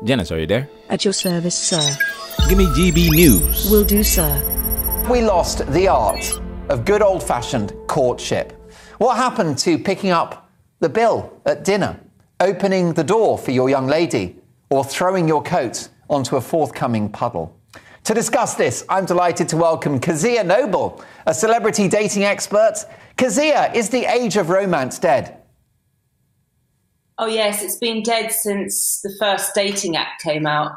Janice, are you there? At your service, sir. Give me GB News. Will do, sir. We lost the art of good old-fashioned courtship. What happened to picking up the bill at dinner, opening the door for your young lady, or throwing your coat onto a forthcoming puddle? To discuss this, I'm delighted to welcome Kezia Noble, a celebrity dating expert. Kezia, is the age of romance dead? Oh yes, it's been dead since the first dating app came out.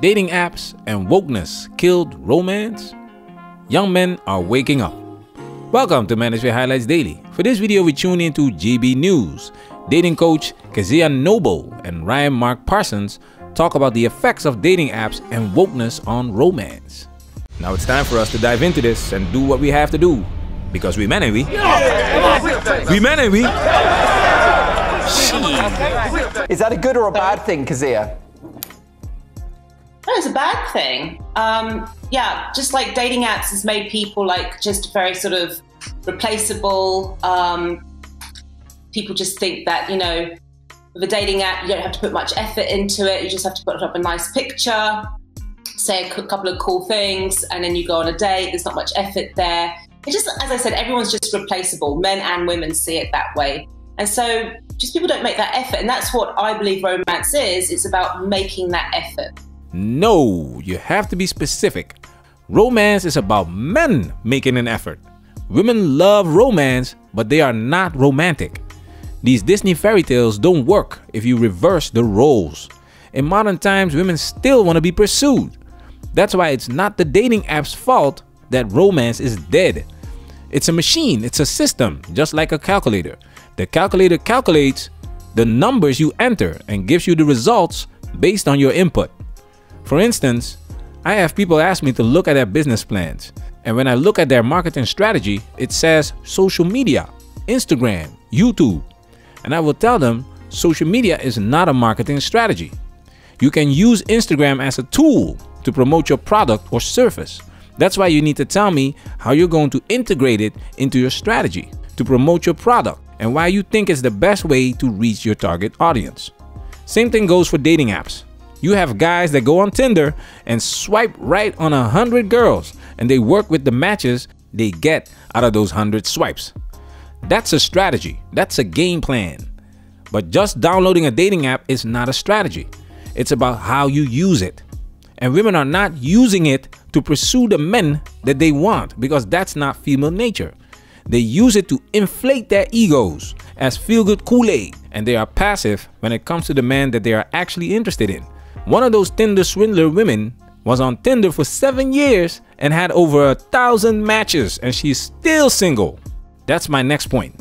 Dating apps and wokeness killed romance? Young men are waking up. Welcome to Manosphere Highlights Daily. For this video, we tune into GBnews. Dating coach Kezia Noble and Ryan Mark Parsons talk about the effects of dating apps and wokeness on romance. Now it's time for us to dive into this and do what we have to do. Because we men, ain't we? We men, ain't we? Is that a good or a bad thing, Kezia? No, it's a bad thing. Yeah, just like dating apps has made people like just very sort of replaceable. People just think that, you know, with a dating app, you don't have to put much effort into it. You just have to put up a nice picture, say a couple of cool things, and then you go on a date. There's not much effort there. It just, as I said, everyone's just replaceable. Men and women see it that way. And so just people don't make that effort. And that's what I believe romance is. It's about making that effort. No, you have to be specific. Romance is about men making an effort. Women love romance, but they are not romantic. These Disney fairy tales don't work if you reverse the roles. In modern times, women still want to be pursued. That's why it's not the dating app's fault that romance is dead. It's a machine, it's a system, just like a calculator. The calculator calculates the numbers you enter and gives you the results based on your input. For instance, I have people ask me to look at their business plans, and when I look at their marketing strategy, it says social media, Instagram, YouTube, and I will tell them social media is not a marketing strategy. You can use Instagram as a tool to promote your product or service. That's why you need to tell me how you're going to integrate it into your strategy to promote your product and why you think it's the best way to reach your target audience. Same thing goes for dating apps. You have guys that go on Tinder and swipe right on 100 girls, and they work with the matches they get out of those 100 swipes. That's a strategy. That's a game plan. But just downloading a dating app is not a strategy. It's about how you use it. And women are not using it to pursue the men that they want, because that's not female nature. They use it to inflate their egos as feel-good Kool-Aid, and they are passive when it comes to the man that they are actually interested in. One of those Tinder swindler women was on Tinder for 7 years and had over 1,000 matches, and she's still single. That's my next point.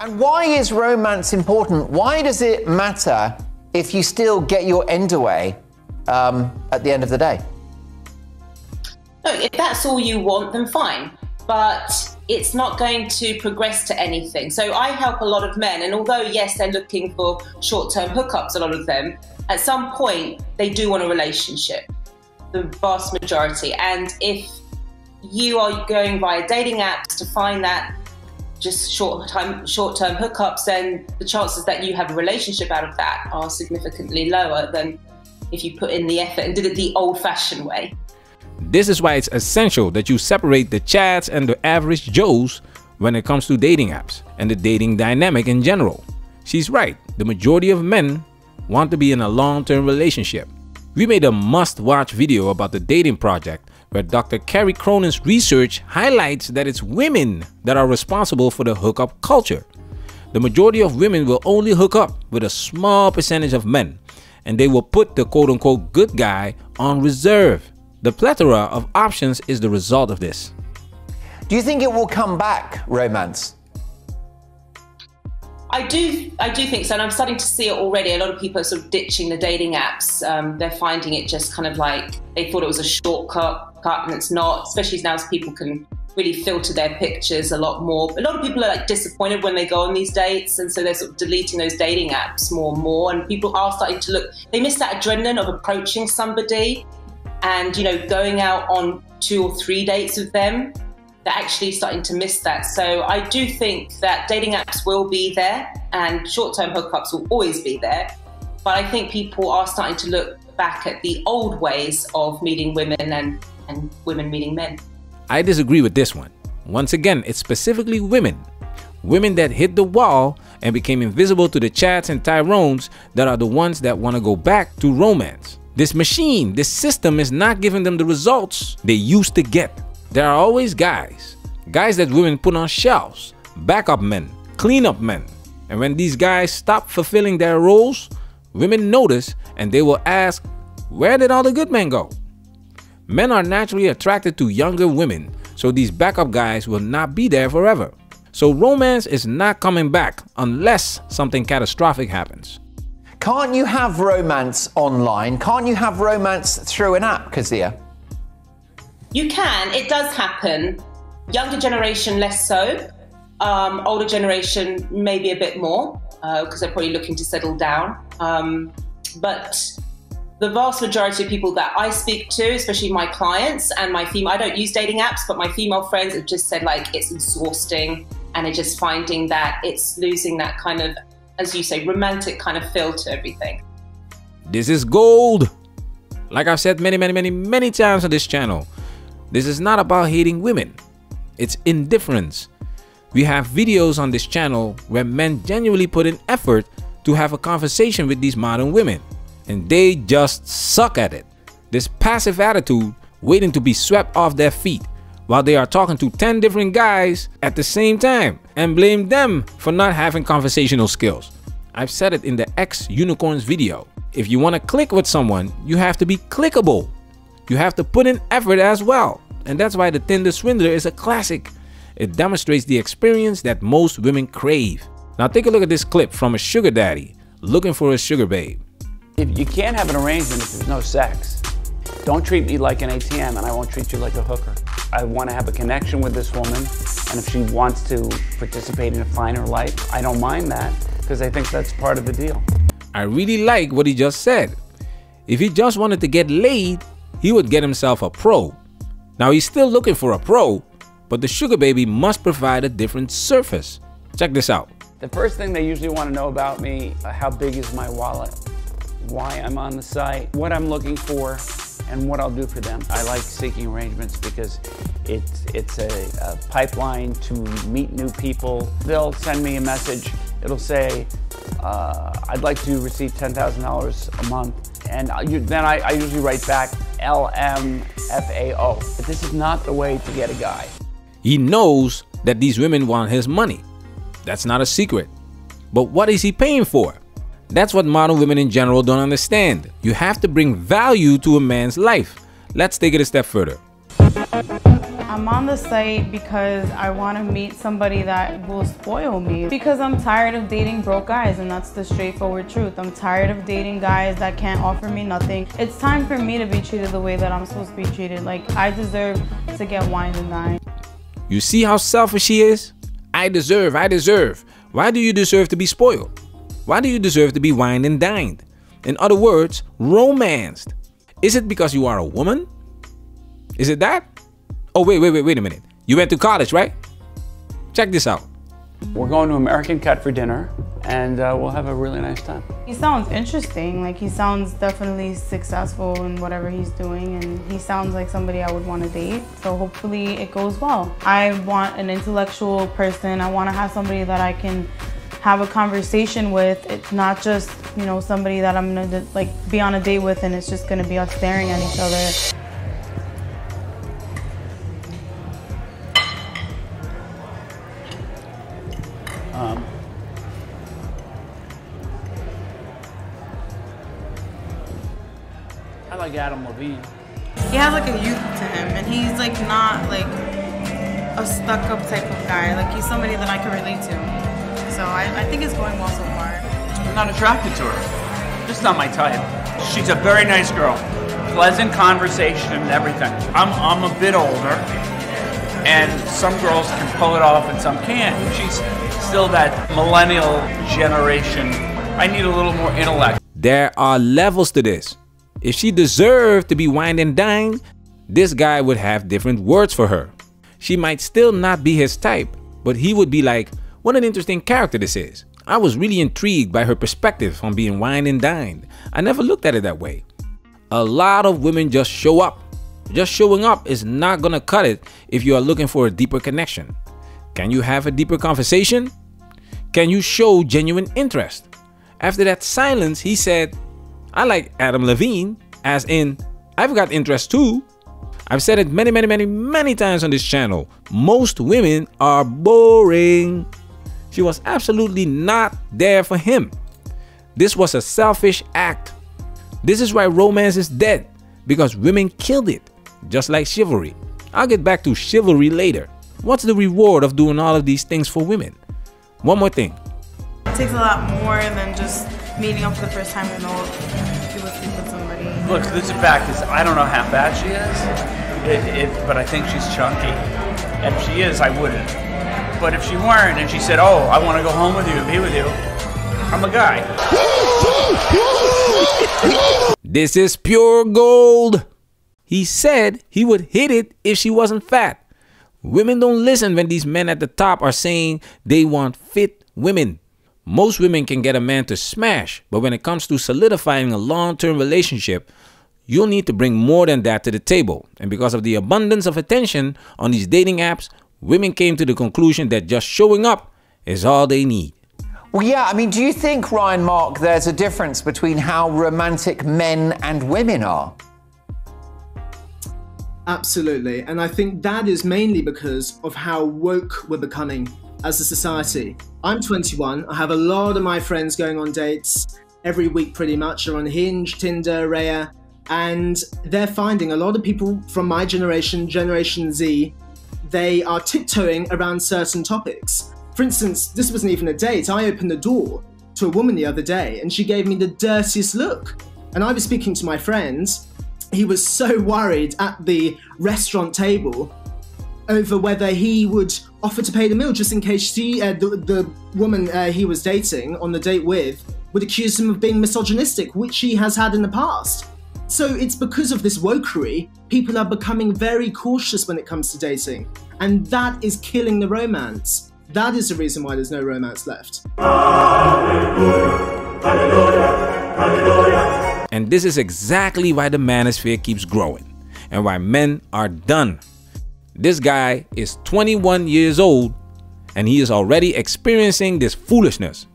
And why is romance important? Why does it matter if you still get your end away at the end of the day? Look, if that's all you want, then fine. But it's not going to progress to anything. So I help a lot of men, and although, yes, they're looking for short-term hookups, a lot of them, at some point, they do want a relationship, the vast majority. And if you are going via dating apps to find that just short-term hookups, then the chances that you have a relationship out of that are significantly lower than if you put in the effort and did it the old-fashioned way. This is why it's essential that you separate the Chads and the average Joes when it comes to dating apps and the dating dynamic in general. She's right. The majority of men want to be in a long-term relationship. We made a must-watch video about the Dating Project, where Dr. Carrie Cronin's research highlights that it's women that are responsible for the hookup culture. The majority of women will only hook up with a small percentage of men, and they will put the quote-unquote good guy on reserve. The plethora of options is the result of this. Do you think it will come back, romance? I do think so, and I'm starting to see it already. A lot of people are sort of ditching the dating apps. They're finding it just kind of like, they thought it was a shortcut, and it's not, especially now as people can really filter their pictures a lot more. A lot of people are like disappointed when they go on these dates, and so they're sort of deleting those dating apps more and more, and people are starting to look, they miss that adrenaline of approaching somebody and, you know, going out on 2 or 3 dates with them. they're actually starting to miss that. So I do think that dating apps will be there and short-term hookups will always be there. But I think people are starting to look back at the old ways of meeting women and women meeting men. I disagree with this one. Once again, it's specifically women. Women that hit the wall and became invisible to the Chads and Tyrones that are the ones that want to go back to romance. This machine, this system is not giving them the results they used to get. There are always guys that women put on shelves, backup men, cleanup men. And when these guys stop fulfilling their roles, women notice and they will ask, where did all the good men go? Men are naturally attracted to younger women, so these backup guys will not be there forever. So romance is not coming back unless something catastrophic happens. Can't you have romance online? Can't you have romance through an app, Kezia? You can. It does happen. Younger generation, less so. Older generation, maybe a bit more, because they're probably looking to settle down. But the vast majority of people that I speak to, especially my clients and my female, I don't use dating apps, but my female friends have just said like it's exhausting and they're just finding that it's losing that kind of, as you say, romantic kind of feel to everything. This is gold. Like I've said many times on this channel, this is not about hating women. It's indifference. We have videos on this channel where men genuinely put in effort to have a conversation with these modern women, and they just suck at it. This passive attitude, waiting to be swept off their feet while they are talking to 10 different guys at the same time and blame them for not having conversational skills. I've said it in the X Unicorns video. If you want to click with someone, you have to be clickable. You have to put in effort as well. And that's why the Tinder Swindler is a classic. It demonstrates the experience that most women crave. Now take a look at this clip from a sugar daddy looking for a sugar babe. If you can't have an arrangement if there's no sex, don't treat me like an ATM and I won't treat you like a hooker. I want to have a connection with this woman, and if she wants to participate in a finer life, I don't mind that because I think that's part of the deal. I really like what he just said. If he just wanted to get laid, he would get himself a pro. Now he's still looking for a pro, but the sugar baby must provide a different surface. Check this out. The first thing they usually want to know about me, how big is my wallet, why I'm on the site, what I'm looking for, and what I'll do for them. I like seeking arrangements because it's a pipeline to meet new people. They'll send me a message. It'll say, I'd like to receive $10,000 a month. And then I usually write back LMFAO. But this is not the way to get a guy. He knows that these women want his money. That's not a secret. But what is he paying for? That's what modern women in general don't understand. You have to bring value to a man's life. Let's take it a step further. I'm on the site because I want to meet somebody that will spoil me. Because I'm tired of dating broke guys, and that's the straightforward truth. I'm tired of dating guys that can't offer me nothing. It's time for me to be treated the way that I'm supposed to be treated. Like, I deserve to get wined and dined. You see how selfish he is? I deserve. Why do you deserve to be spoiled? Why do you deserve to be wined and dined? In other words, romanced. Is it because you are a woman? Is it that? Oh, wait a minute. You went to college, right? Check this out. We're going to American Cut for dinner, and we'll have a really nice time. He sounds interesting. Like, he sounds definitely successful in whatever he's doing, and he sounds like somebody I would want to date. So hopefully it goes well. I want an intellectual person. I want to have somebody that I can have a conversation with. It's not just, you know, somebody that I'm gonna like be on a date with and it's just gonna be us staring at each other. I like Adam Levine. He has like a youth to him, and he's like not like a stuck-up type of guy. Like, he's somebody that I can relate to. So I think it's going well so far. I'm not attracted to her. Just not my type. She's a very nice girl. Pleasant conversation and everything. I'm a bit older, and some girls can pull it off and some can't. She's still that millennial generation. I need a little more intellect. There are levels to this. If she deserved to be wined and dined, this guy would have different words for her. She might still not be his type, but he would be like, what an interesting character this is. I was really intrigued by her perspective on being wined and dined. I never looked at it that way. A lot of women just show up. Just showing up is not gonna cut it if you are looking for a deeper connection. Can you have a deeper conversation? Can you show genuine interest? After that silence, he said, I like Adam Levine, as in, I've got interest too. I've said it many times on this channel. Most women are boring. She was absolutely not there for him. This was a selfish act. This is why romance is dead, because women killed it, just like chivalry. I'll get back to chivalry later. What's the reward of doing all of these things for women? One more thing. It takes a lot more than just meeting up for the first time to know if you would sleep with somebody. Look, the fact is, I don't know how fat she is, but I think she's chunky. And if she is, I wouldn't. But if she weren't and she said, oh, I want to go home with you and be with you, I'm a guy. This is pure gold. He said he would hit it if she wasn't fat. Women don't listen when these men at the top are saying they want fit women. Most women can get a man to smash, but when it comes to solidifying a long-term relationship, you'll need to bring more than that to the table. And because of the abundance of attention on these dating apps, women came to the conclusion that just showing up is all they need. Well, yeah, I mean, do you think, Ryan, Mark, there's a difference between how romantic men and women are? Absolutely, and I think that is mainly because of how woke we're becoming as a society. I'm 21, I have a lot of my friends going on dates every week pretty much, are on Hinge, Tinder, Raya, and they're finding a lot of people from my generation, Generation Z, they are tiptoeing around certain topics. For instance, this wasn't even a date. I opened the door to a woman the other day and she gave me the dirtiest look. And I was speaking to my friend. He was so worried at the restaurant table over whether he would offer to pay the meal just in case the woman he was dating on the date with would accuse him of being misogynistic, which he has had in the past. So it's because of this wokery, people are becoming very cautious when it comes to dating. And that is killing the romance. That is the reason why there's no romance left. Hallelujah, hallelujah, hallelujah. And this is exactly why the manosphere keeps growing and why men are done. This guy is 21 years old and he is already experiencing this foolishness.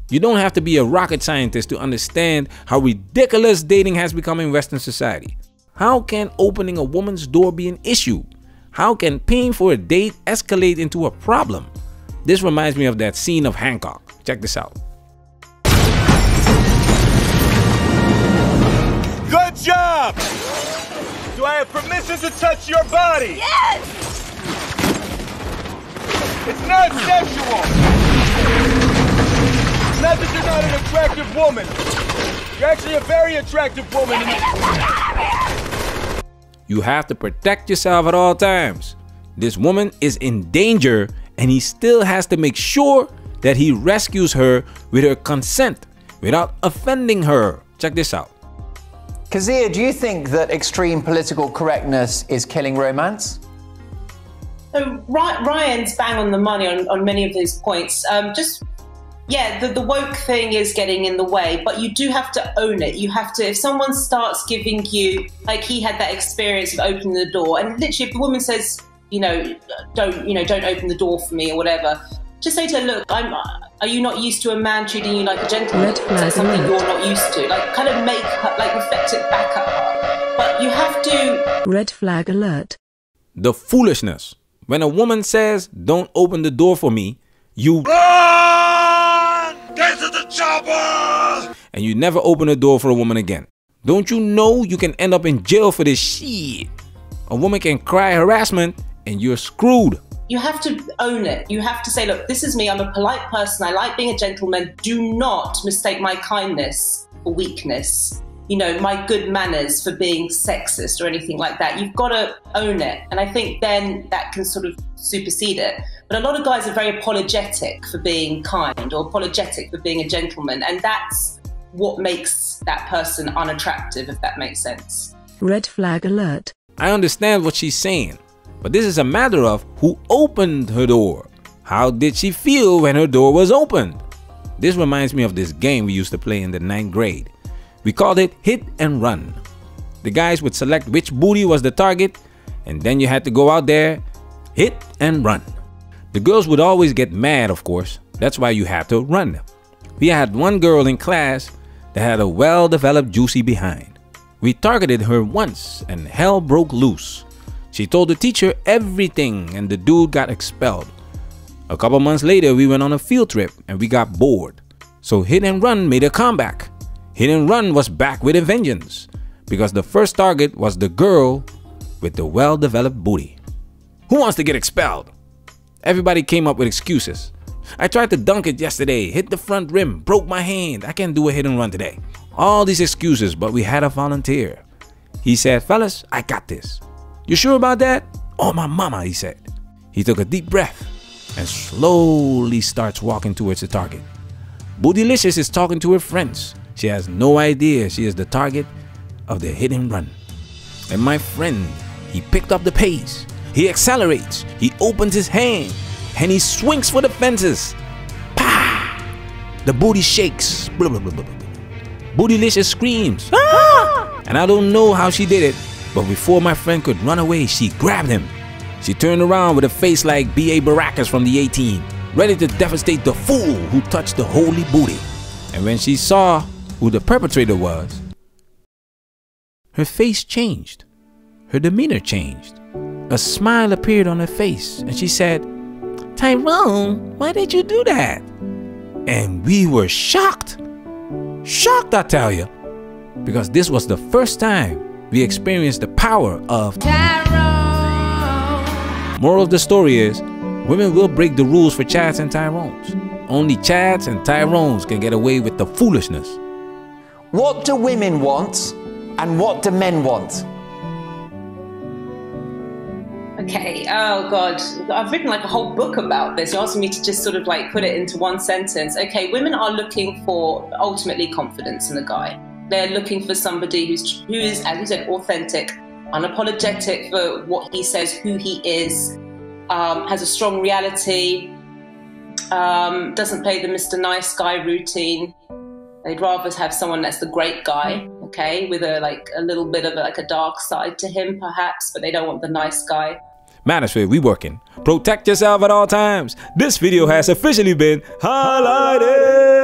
You don't have to be a rocket scientist to understand how ridiculous dating has become in Western society. How can opening a woman's door be an issue? How can paying for a date escalate into a problem? This reminds me of that scene of Hancock. Check this out. Good job! Do I have permission to touch your body? Yes! It's not sexual! Not that you're not an attractive woman. You're actually a very attractive woman. You have to protect yourself at all times. This woman is in danger and he still has to make sure that he rescues her with her consent without offending her. Check this out. Kezia, do you think that extreme political correctness is killing romance? So Ryan's bang on the money on many of those points. Yeah, the woke thing is getting in the way, but you do have to own it. You have to, if someone starts giving you, like he had that experience of opening the door, and literally if the woman says, don't open the door for me or whatever, just say to her, look, are you not used to a man treating you like a gentleman? Is that something you're not used to? Like, kind of make her, like, reflect it back at her. But you have to... Red flag alert. The foolishness. When a woman says, don't open the door for me, you... Get to the chopper! And you never open the door for a woman again. Don't you know you can end up in jail for this shit? A woman can cry harassment and you're screwed. You have to own it. You have to say, look, this is me. I'm a polite person. I like being a gentleman. Do not mistake my kindness for weakness. My good manners for being sexist or anything like that. You've got to own it. And I think then that can sort of supersede it. But a lot of guys are very apologetic for being kind or apologetic for being a gentleman. And that's what makes that person unattractive, if that makes sense. Red flag alert. I understand what she's saying. But this is a matter of who opened her door. How did she feel when her door was opened? This reminds me of this game we used to play in the 9th grade. We called it hit and run. The guys would select which booty was the target, and then you had to go out there, hit and run. The girls would always get mad, of course. That's why you had to run. We had one girl in class that had a well-developed juicy behind. We targeted her once and hell broke loose. She told the teacher everything and the dude got expelled. A couple months later, we went on a field trip and we got bored. So hit and run made a comeback. Hit and run was back with a vengeance because the first target was the girl with the well-developed booty. Who wants to get expelled? Everybody came up with excuses. I tried to dunk it yesterday, hit the front rim, broke my hand. I can't do a hit and run today. All these excuses, but we had a volunteer. He said, fellas, I got this. You sure about that? Oh, my mama, he said. He took a deep breath and slowly starts walking towards the target. Bootylicious is talking to her friends. She has no idea she is the target of the hit and run. And my friend, he picked up the pace. He accelerates. He opens his hand and he swings for the fences. Pah! The booty shakes. Blah, blah, blah, blah, blah. Bootylicious screams. Ah! And I don't know how she did it, but before my friend could run away, she grabbed him. She turned around with a face like B.A. Baracus from the A-Team, ready to devastate the fool who touched the holy booty. And when she saw who the perpetrator was, her face changed. Her demeanor changed. A smile appeared on her face and she said, Tyrone, why did you do that? And we were shocked. Shocked, I tell you. Because this was the first time we experienced the power of Tyrone. Moral of the story is, women will break the rules for Chads and Tyrones. Only Chads and Tyrones can get away with the foolishness. What do women want and what do men want? Okay, oh God, I've written like a whole book about this. You're asking me to just sort of like put it into one sentence. Okay, women are looking for ultimately confidence in a guy. They're looking for somebody who is, as you said, authentic, unapologetic for what he says, who he is, has a strong reality, doesn't play the Mr. Nice Guy routine. They'd rather have someone that's the great guy, okay, with a little bit of a dark side to him perhaps, but they don't want the nice guy. Manosphere, we working. Protect yourself at all times. This video has officially been highlighted.